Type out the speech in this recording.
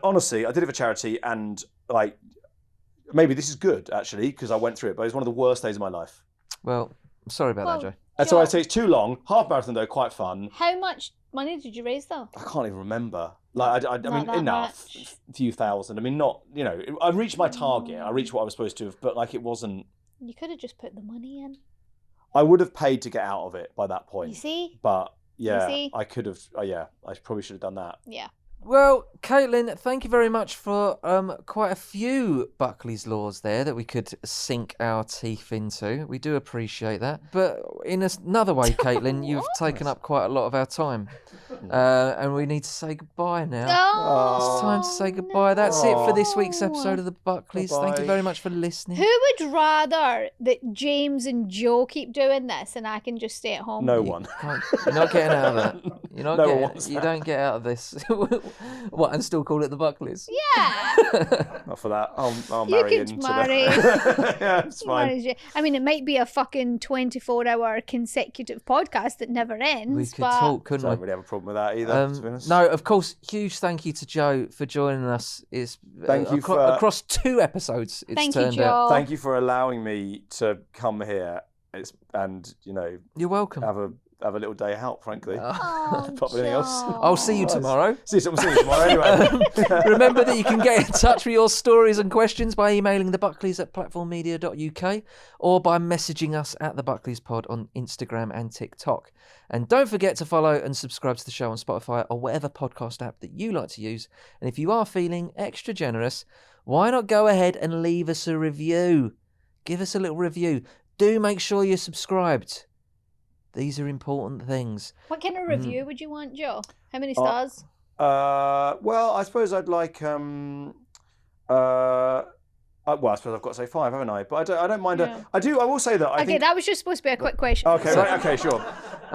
Honestly, I did it for charity, and like, maybe this is good actually because I went through it, but it was one of the worst days of my life. Well, I'm sorry about that, Joe. And so I'd say it's too long. Half marathon though, quite fun. How much money did you raise though? I can't even remember. Like, I mean, enough, much. a few thousand. I mean, not, I reached my target. I reached what I was supposed to have, but like, it wasn't. You could have just put the money in. I would have paid to get out of it by that point. You see? But yeah, You see? I could have. I probably should have done that. Yeah. Well, Caitlin, thank you very much for quite a few Buckleys laws there that we could sink our teeth into. We do appreciate that. But in another way, Caitlin, you've taken up quite a lot of our time. And we need to say goodbye now. It's time to say goodbye. No. That's it for this week's episode of the Buckleys. Bye-bye. Thank you very much for listening. Who would rather that James and Joe keep doing this and I can just stay at home? No one. You're not getting out of that. You're not No one getting. wants You that. don't get out of this. What, and still call it the Buckleys? Yeah. Not for that. I'll You marry could into marry. the... Yeah, it's fine. I mean, it might be a fucking 24-hour consecutive podcast that never ends. We could but... talk, I couldn't don't we? really have a problem with that either, to be honest. No, of course, huge thank you to Joe for joining us. It's Thank you for... across 2 episodes, it's Thank you, turned out. Joe. Thank you for allowing me to come here and, You're welcome. have a little day out, frankly. Oh, Apart from anything else. Joe. I'll see you tomorrow. See you tomorrow anyway. Remember that you can get in touch with your stories and questions by emailing the Buckleys at platformmedia.uk or by messaging us at the Buckleys Pod on Instagram and TikTok. And don't forget to follow and subscribe to the show on Spotify or whatever podcast app that you like to use. And if you are feeling extra generous, why not go ahead and leave us a review? Give us a little review. Do make sure you're subscribed. These are important things. What kind of review would you want, Joe? How many stars? Well, I suppose I'd like well, I suppose I've got to say 5, haven't I? But I don't mind. Yeah. I will say that. I Okay, think... that was just supposed to be a quick question. Okay, right. Okay, sure.